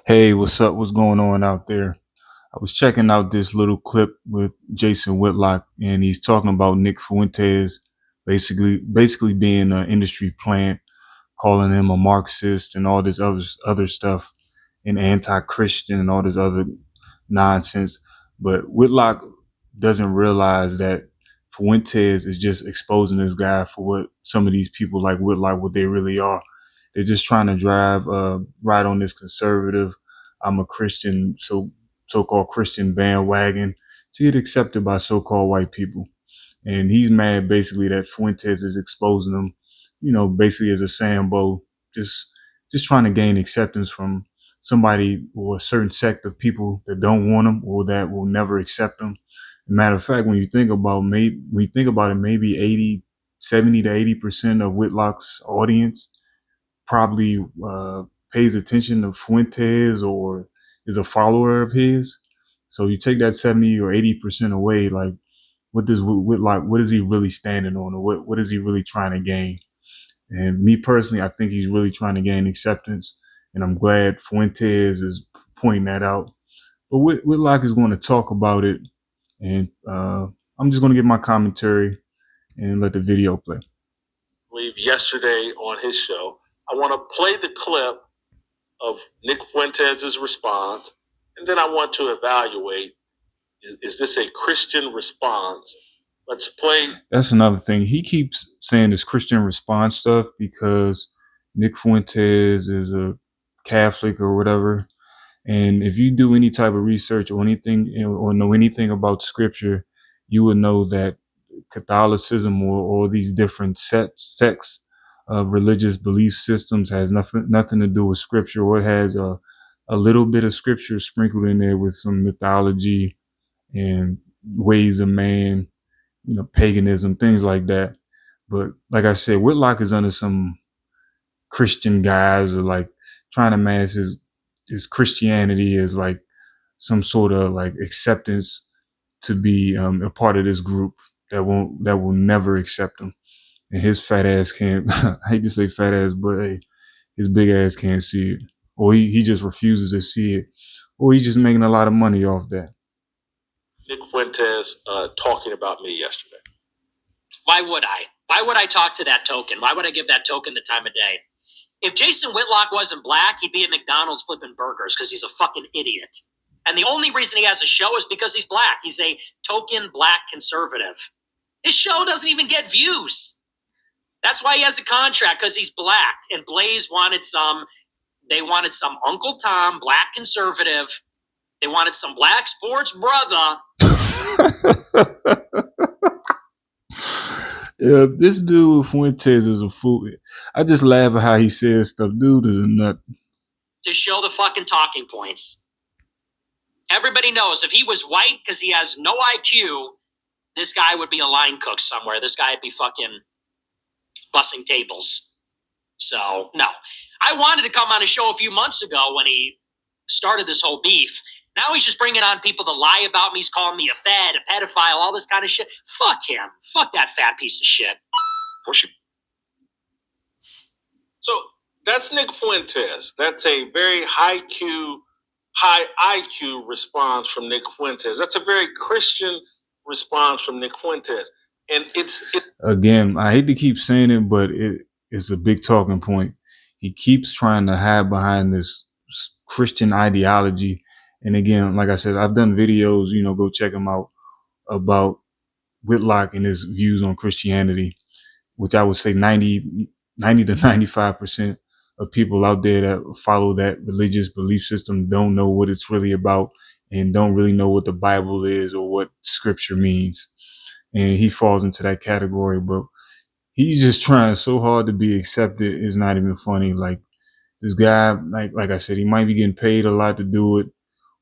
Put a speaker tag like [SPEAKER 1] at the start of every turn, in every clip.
[SPEAKER 1] Hey, what's up? What's going on out there? I was checking out this little clip with Jason Whitlock, and he's talking about Nick Fuentes, basically being an industry plant, calling him a Marxist and all this other stuff, and anti-Christian and all this other nonsense. But Whitlock doesn't realize that Fuentes is just exposing this guy for what some of these people like Whitlock, what they really are. They're just trying to drive right on this conservative, I'm a Christian, so-called Christian bandwagon to get accepted by so-called white people. And he's mad basically that Fuentes is exposing him, basically as a Sambo, just just trying to gain acceptance from somebody or a certain sect of people that don't want him or that will never accept him. Matter of fact, when you think about it, maybe 80, 70 to 80% of Whitlock's audience probably pays attention to Fuentes or is a follower of his. So you take that 70 or 80% away, like what does Whitlock, what is he really standing on, or what is he really trying to gain? And me personally, I think he's really trying to gain acceptance, and I'm glad Fuentes is pointing that out. But Whitlock is going to talk about it, and I'm just going to give my commentary and let the video play.
[SPEAKER 2] Yesterday on his show, I want to play the clip of Nick Fuentes' response, and then I want to evaluate, is this a Christian response? Let's play.
[SPEAKER 1] That's another thing. He keeps saying this Christian response stuff because Nick Fuentes is a Catholic or whatever. And if you do any type of research or anything or know anything about scripture, you would know that Catholicism or these different sects of religious belief systems has nothing to do with scripture, or it has a little bit of scripture sprinkled in there with some mythology and ways of man, paganism, things like that. But like I said, Whitlock is under some Christian guys or like trying to mask his Christianity as like some sort of like acceptance to be a part of this group that will never accept him. And his fat ass can't. I hate to say fat ass, but hey, his big ass can't see it, or he just refuses to see it, or he's just making a lot of money off that.
[SPEAKER 2] Nick Fuentes talking about me yesterday.
[SPEAKER 3] Why would I? Why would I talk to that token? Why would I give that token the time of day? If Jason Whitlock wasn't black, he'd be at McDonald's flipping burgers because he's a fucking idiot. And the only reason he has a show is because he's black. He's a token black conservative. His show doesn't even get views. That's why he has a contract, because he's black. And Blaze wanted they wanted some Uncle Tom, black conservative. They wanted some black sports brother.
[SPEAKER 1] Yeah, this dude Fuentes is a fool. I just laugh at how he says stuff. Dude is a nut.
[SPEAKER 3] To show the fucking talking points. Everybody knows if he was white because he has no IQ, this guy would be a line cook somewhere. This guy would be fucking bussing tables. So, no. I wanted to come on a show a few months ago when he started this whole beef. Now he's just bringing on people to lie about me. He's calling me a fed, a pedophile, all this kind of shit. Fuck him. Fuck that fat piece of shit.
[SPEAKER 2] So that's Nick Fuentes. That's a very high IQ response from Nick Fuentes. That's a very Christian response from Nick Fuentes. And
[SPEAKER 1] again, I hate to keep saying it, but it's a big talking point. He keeps trying to hide behind this Christian ideology. And again, like I said, I've done videos, go check them out, about Whitlock and his views on Christianity, which I would say 90 to 95% of people out there that follow that religious belief system don't know what it's really about and don't really know what the Bible is or what scripture means. And he falls into that category, but he's just trying so hard to be accepted. It's not even funny. Like this guy, like I said, he might be getting paid a lot to do it,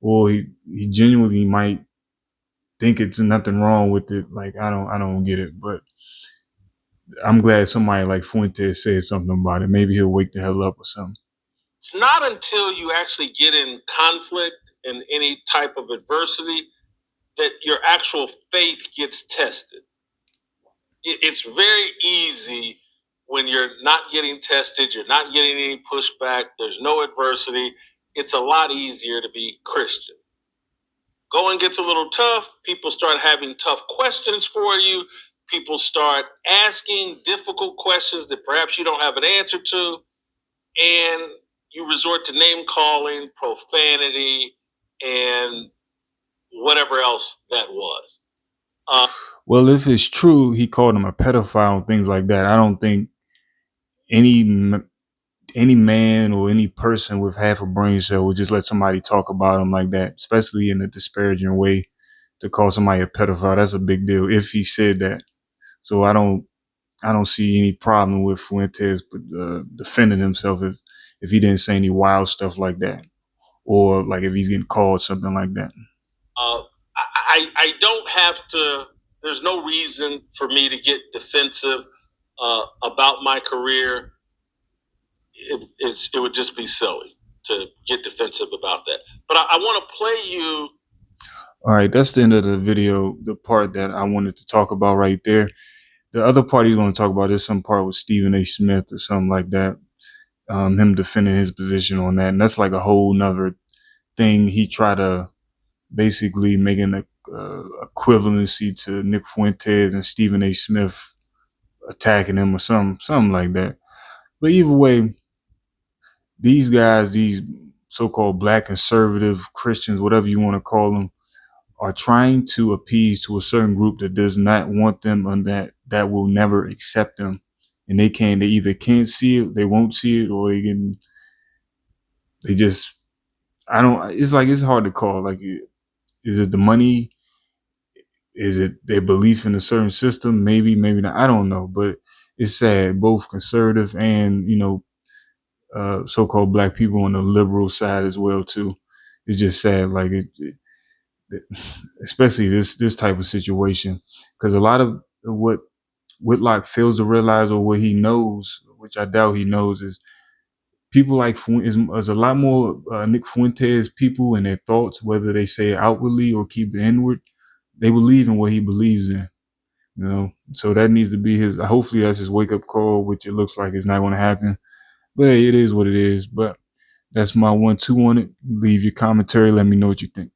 [SPEAKER 1] or he genuinely might think it's nothing wrong with it. Like I don't get it, but I'm glad somebody like Fuentes said something about it. Maybe he'll wake the hell up or something.
[SPEAKER 2] It's not until you actually get in conflict and any type of adversity that your actual faith gets tested. It's very easy when you're not getting tested, you're not getting any pushback, there's no adversity. it's a lot easier to be Christian. Going gets a little tough. People start having tough questions for you. People start asking difficult questions that perhaps you don't have an answer to. And you resort to name calling, profanity, and whatever else that was.
[SPEAKER 1] Well, if it's true, he called him a pedophile and things like that. I don't think any man or any person with half a brain cell would just let somebody talk about him like that, especially in a disparaging way. To call somebody a pedophile, that's a big deal if he said that. So I don't see any problem with Fuentes defending himself if he didn't say any wild stuff like that, or like if he's getting called something like that.
[SPEAKER 2] I don't have to. There's no reason for me to get defensive about my career. It would just be silly to get defensive about that. But I want to play you.
[SPEAKER 1] All right, that's the end of the video. The part that I wanted to talk about right there. The other part he's going to talk about is some part with Stephen A. Smith or something like that. Him defending his position on that, and that's like a whole nother thing. He tried to basically make an equivalency to Nick Fuentes and Stephen A. Smith attacking him or something like that. But either way, these guys, these so-called black conservative Christians, whatever you want to call them, are trying to appease to a certain group that does not want them and that will never accept them. And they either can't see it, they won't see it, or it's hard to call. Like, is it the money? Is it their belief in a certain system? Maybe not. I don't know. But it's sad. Both conservative and, so-called black people on the liberal side as well too. It's just sad. Like especially this type of situation, because a lot of what Whitlock fails to realize, or what he knows, which I doubt he knows, is people like is a lot more Nick Fuentes people in their thoughts, whether they say it outwardly or keep it inward. They believe in what he believes in, so that needs to be hopefully that's his wake-up call, which it looks like it's not going to happen, but hey, it is what it is. But that's my 1-2 on it. Leave your commentary, let me know what you think.